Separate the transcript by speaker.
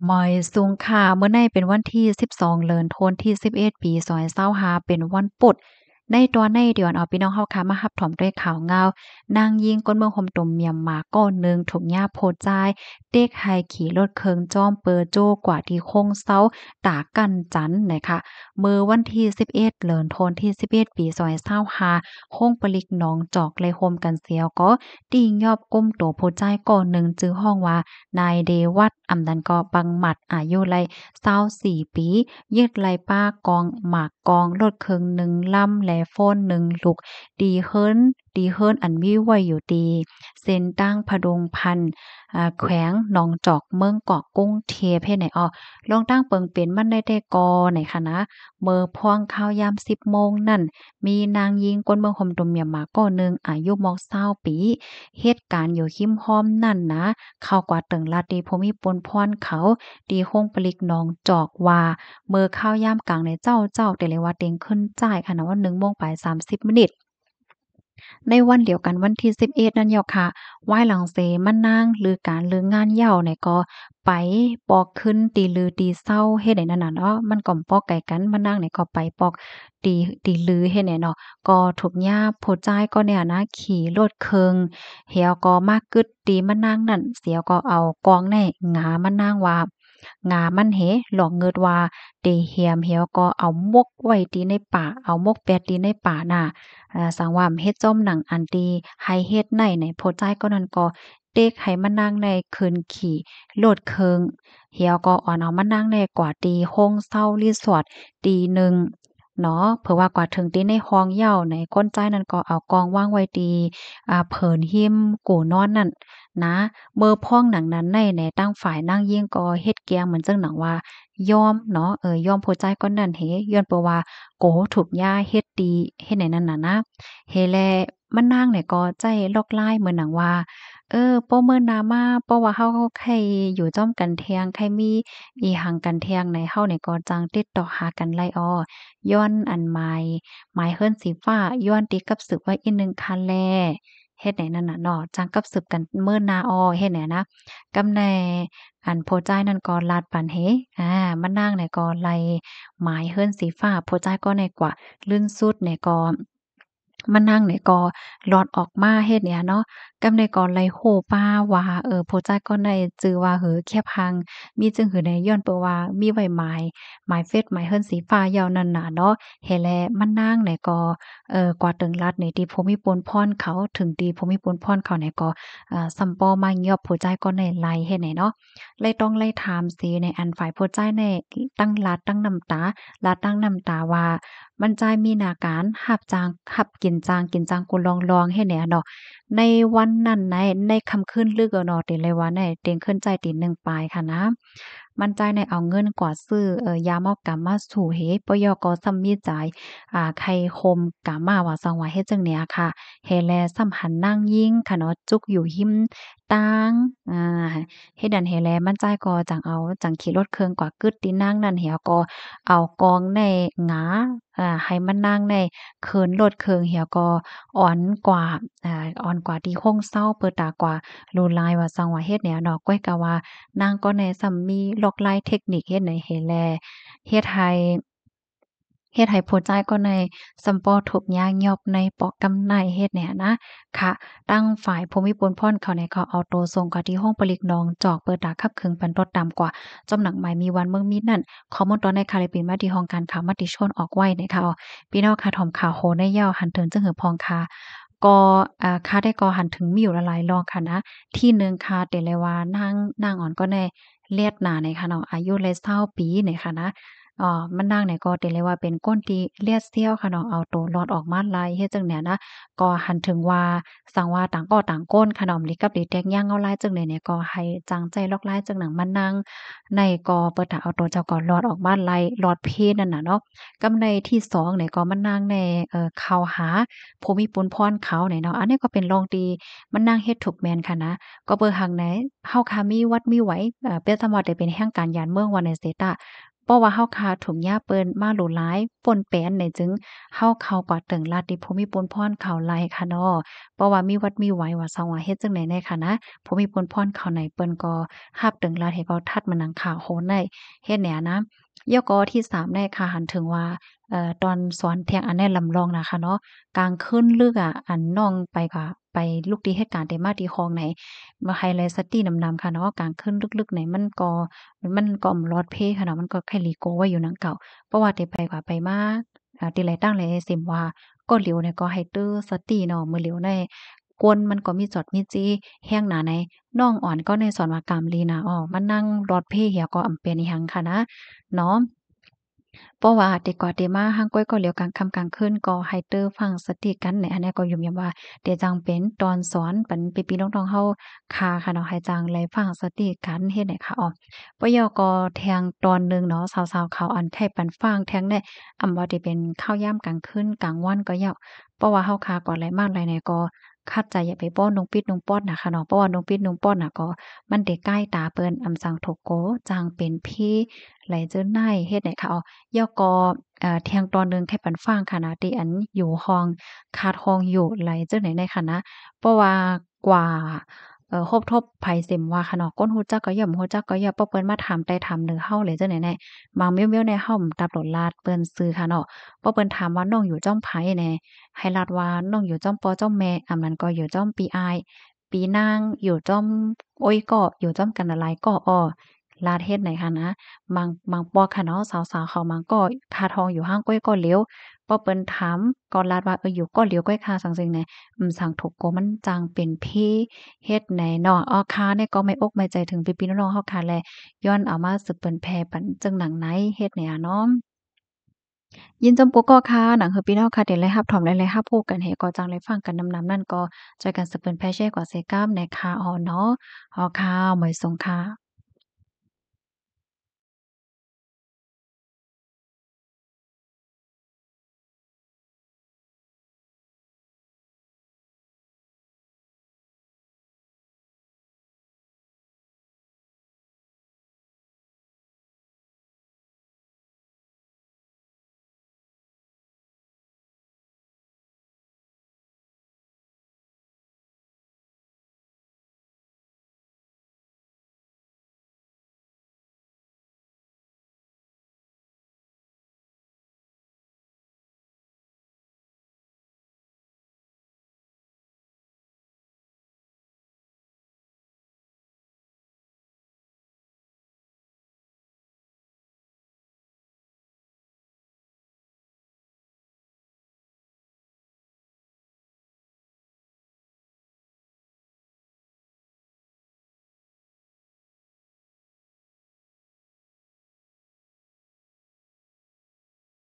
Speaker 1: หมอยสูงค่ะเมื่อในเป็นวันที่12เดือนธันวาคมที่11ปี2025เป็นวันพุธในตัวในเดือนเอาพี่น้องเฮาค่ะมารับถมด้วยข่าวงาวนางยิงก้นเมืองห่มตุ่มเมียมมาก้อนหนึ่งถูกหญ้าโพดจ่ายเด็กไฮขี่รถเคิงจ้อมเปอโจ้กว่าที่โค้งเซาตากันจันนะคะมื้อวันที่11เดือนธันวาคมที่11ปี2025โค้งปลิกหนองจอกเลยโฮมกันเสียวก็ตียอบก้มโตโพดจ่ายก้อนหนึ่งจื้อห้องว่านายเดวัดอำนันก็บังหมัดอายุไล24ปียึดไลป้ากองหมากกองรถเครื่องหนึ่งลำและโฟนหนึ่งลูกดีเฮิรนอันมีไว้อยู่ดีเส้นตั้งพดุงพันธ์แขวงหนองจอกเมืองเกาะกุ้งเทพเฮ็ดไหนอ้อลองตั้งเปิงเป็นมันได้กอไหนคะนะเมื่อพ่วงข้าวยาม10โมงนั่นมีนางยิงก้นเมืองห่มตุ่มเมียมมาก้อหนึ่งอายุม20ปีเหตุการณ์อยู่หิมห้อมนั่นนะเข้ากว่าเติงลาดดีภูมิปนพรเขาดีโฮงปลิกหนองจอกว่าเมื่อข้าวยามกลางในเจ้าแต่เลยว่าเต็งขึ้นจ่ายค่ะนะว่า1โมงไป30มินิต ในวันเดียวกันวันที่11นั่นเนาะค่ะไหว้หลังเสมานั่งหรือการเลิกงานเหย้าเนี่ยก็ไปปอกขึ้นตีลือตีเศร้าเฮ็ดให้นั่นน่ะเนาะมันก็ปอกไกลกันมานั่งเนี่ยก็ไปปอกตีลือเฮ็ดให้เนาะก็ถูกย่าผู้จ่ายก็เนี่ยนะขี่รถเคิงเหี่ยวก็มากึดตีมานั่งนั่นเสียวก็เอากองแน่หงามานั่งว่างามันเหหลอกเงิดว่าเตเหียมเหี่ยวก็เอามกไว้ตีในป่าเอามกแปดตีในป่าน่ะ สังว่าเฮ็ดจ้อมหนังอันดีให้เฮ็ดในโพดใจายก็นั่นก็เด็กให้มานั่งในคืนขี่โลดเคิงเหี่ยวก็อ่อนเอามานั่งในกว่าตีโฮงเซารีสอร์ทตีหนึ่งเนาะเผื่อว่ากว่าถึงตีในห้องเหย้าในก้นใจายนั่นก็เอากองวางไว้ตีเผินหิมกูนอนนั่นนะเมื่อพ้องหนังนั้นในตั้งฝ่ายนางยิ่งก็เฮ็ดเกียงเหมือนจังหนังว่ายอมเนาะยอมโพดใจายก็นั่นเฮย้อนเปนว่าโกถูกย่าเฮ็ดดีเฮ็ดไหนนั่นน่ะนะ เฮแลมันนางเนี่ยก็ใจลอกลายเหมือนหนังว่าป้อเมินนามาเพราะว่าเฮาใครอยู่จ้อมกันแทงใครมีอีหังกันแทงในเฮาเนี่ยก็จังติดต่อหากันไล่อ้อย้อนอันหมายเฮิรนสีฟ้าย้อนติดกับสืบว่าอีหนึ่งคันแลเฮ็ดไหนนั่นน่ะเนาะจังกับสืบกันเมินนาอ้อเฮ็ดไหนนะกำแหน่อันโพจ่ายนั่นก็ลาดปานเฮอามันนางเนี่ยก็ไล่หมายเฮิรนสีฟ้าโพจ่ายก็ในกว่าลื่นสุดเนี่ยก็ มานั่งเนี่ยก็หลอดออกมาเฮ็ดเนี่ยเนาะกำในก่อนไหลโฮป้าว่าโพจักก็ได้จื่อว่าแคบหังมีจึงหือในย้อนเปนว่ามีไว้หมายเฟซหมายเฮิรนสีฟ้ายาวนั่นน่ะเนาะเฮ็ดแลมานั่งเนี่ยก็กว่าตึงลัดนี่ที่ภูมิพลพรเขาถึงที่ภูมิพลพรเขาเนี่ยก็ซัมปอมาย้อบโพจักก็ได้ไล่เฮ็ดให้เนาะเลยต้องไล่ถามสิในอันฝ่ายโพจักในตั้งลัดตั้งน้ำตาลัดตั้งน้ำตาว่า มันจ่ายมีหน้าการรับจ้างรับกินจ้างกูลองๆเฮ็ดแหน่เนาะในวันนั้นในค่ำคืนลึกอะเนาะติเลยว่าเต็งขึ้นใจตีหนึ่งปลายค่ะนะมันจ่ายในเอาเงินกว่าซื้อยาเมากำมาสู่เหปยกซัมมีจ่ายไข่คมกามาว่าซังว่าเฮ็ดจั่งเนี้ยค่ะเฮแลซ้ำหันนางยิงค่ะเนาะจุกอยู่หิมตางอ่าเฮ็ดดันเฮแลมันจ่ายก็จังขี่รถเครื่องกว่ากึดตินางนั่นเหี่ยก็เอากองในหงาให้มันนั่งในเคินโลดเคิงเหี่ยก็อ่อนกว่าอ่อนกว่าที่โคงเซาเปิดตากว่ารูลายว่าซังว่าเฮ็ดแนวเนาะก้อยกะว่านางก็แน่ซัมมีล็อกลายเทคนิคเฮ็ดไหนเห็นแลเฮ็ดให้เฮ็ดให้ผู้จ่ายก็ในซัมปอทุกข์ยากยอบในปอกกำไนเฮ็ดเนี่ยนะค่ะตั้งฝ่ายภูมิพลพรเขาเนี่ยเขาเอาตัวส่งเขาที่ห้องปลีกน้องจอกเปิดตาคับเครื่องปันรถตามกว่าจำหนักหมายมีวันเมืองมีนั่นข้อมูลตอนในคาลิปินมาที่ห้องการข่าวมติชนออกไว้นะคะพี่น้องค่ะถอมข่าวโหในยาวหันถึงจึงหือพองค่ะก็ค่าได้ก็หันถึงมีอยู่ละหลายรองค่ะนะที่หนึ่งค่ะแต่เลยว่านางอ่อนก็แน่เลียดหน้าในค่ะเนาะอายุเลย20ปีเนี่ยค่ะนะมันนางเนี่ยก็แต่เลยว่าเป็นก้นที่เลียดเสี้ยวค่ะเนาะเอาตัวรอดออกมาไล่เฮ็ดจังเนี่ยนะก็หันถึงว่าสังว่าต่างก็ต่างก้นค่ะเนาะลิกับลิแตกย่างเอาหลายจังเลยเนี่ยก็ให้จังใจลอกหลายจังหนังมานั่งในก็เปิดถ้าเอาตัวเจ้าก็รอดออกมาไล่รอดเพนั่นน่ะเนาะกำในที่สองเนี่ยก็มานั่งในเข้าหาภูมิพลพรเขาเนี่ยเนาะอันนี้ก็เป็นรองดีมันนั่งเฮ็ดถูกแม่นค่ะนะก็เบิ่งหั้งไหนเฮาค่ะมีวัดมีไหวเปรียบเสมือนได้เป็นแห่งการยานเมืองว่าในเสตะ เพราะว่าเฮาคาถุงยาเปิ้นมาหลูหลายป่นแปนไหนจึงเฮาเข้ากว่าตึงลาดที่ภูมิพลพรเขาไล่ค่ะเนาะเพราะว่ามีวัดมีไหวว่าซังว่าเฮ็ดจังได๋แน่ค่ะนะภูมิพลพรเขาไหนเปิ้นก็รับตึงลาดให้ก็ทัดมานังข่าวโหนได้เฮ็ดแหนนะยกอที่3ได้ค่ะหันถึงว่าตอนสอนเที่ยงอันแน่ลำลองน่ะค่ะเนาะกลางคืนลึกอะอันน้องไปก็ไปลุกที่เหตุการณ์ที่มาที่คลองไหนมาไฮไลต์สตินำๆค่ะเนาะกลางคืนลึกๆไหนมันก็อำลอดเพค่ะเนาะมันก็แค่ลีโกไว้อยู่หนังเก่าเพราะว่าได้ไปกว่าไปมาทีไรตั้งหลายสิมว่าก็เหลียวเนี่ยก็ให้ตื้อสติเนาะมื้อเหลียวในก้นมันก็มีจอดมีจี้แห้งหนาในน้องอ่อนก็ในสอนว่ากามลีนะอ้อมานั่งรอดเพเหี่ยก็อำเป็นอิหยังค่ะนะเนาะ เพราะว่าแต่ก่อนแต่มาหั้งก้อยก็เหลียวกลางค่ำกลางคืนก็ให้เตอฟังสติกันในอันเนี้ยก็ย้ำย้ำว่าเดี๋ยวจังเป็นตอนสอนปันพี่ๆน้องๆเฮาค่ะเนาะให้จังไลฟังสติกันเฮ็ดให้ค่ะอ้อปยก็แทงตอนหนึ่งเนาะสาวๆเขาอันไทปันฟังแทงได้ว่าที่เป็นข้าวยามกลางคืนกลางวันก็ยาวเพราะว่าเฮาคาก่อนหลายมากหลายแหน่ก็คัดใจอย่าไปป้อนนงปิดนงป้อนน่ะค่ะเนาะเพราะว่านงปิดนงป้อนน่ะก็มันได้ใกล้ตาเปิ้นสังถกโกจังเป็นพี่ไหลเจิ้นได้เฮ็ดให้ค่ะอ้อ ย่อก็เที่ยงตอนหนึ่งแค่ปันฟังค่ะนะที่อันอยู่ห้องขาดห้องอยู่ไหลจังไหนในค่ะนะเพราะว่ากว่าครบทบไผเสิมว่าค่ะเนาะก้นฮู้จักก็ย่อมฮู้จักก็ย่อเพราะเปิ้นมาถามไต่ถามเหนือเฮาเลยจังไหนแน่บางเมียวๆในเฮาตับโหลดลาดเปิ้นซื้อค่ะเนาะเพราะเปิ้นถามว่าน้องอยู่จ้อมไผแหน่ให้ลาดว่าน้องอยู่จ้อมปอจ้อมแม่มันก็อยู่จ้อมปีอ้ายปีนางอยู่จ้อมโอ๊ยก็อยู่จ้อมกันอะไรก็อ้อลาดเฮ็ดไหนค่ะนะ บางปอกค่ะเนาะสาวๆเขามาก็คาทองอยู่ห้างก้อยก็เหลียวพอเปิ้นถามก็ลาดว่าอยู่ก็เหลียวก้อยคาซังซิงแหน่สังถกโกมันจังเป็นพี่เฮ็ดไหนเนาะอ้อค่ะเนี่ยก็ไม่อกไม่ใจถึงพี่ๆน้องๆเฮาค่ะแลย้อนเอามาสืบเปิ้นแผ่ปันจึงหนังไหนเฮ็ดเนี่ยเนาะยินจำปุกก็ค่ะหนังคือพี่น้องค่ะเดี๋ยวเลยรับถอมเลยรับพูดกันให้ก็จังเลยฟังกันนำๆนั่นก็ช่วยกันสืบเปิ้นแผ่แชร์กว่าเซกามในค่ะอ้อเนาะอ้อค่ะหมวยสงค่ะ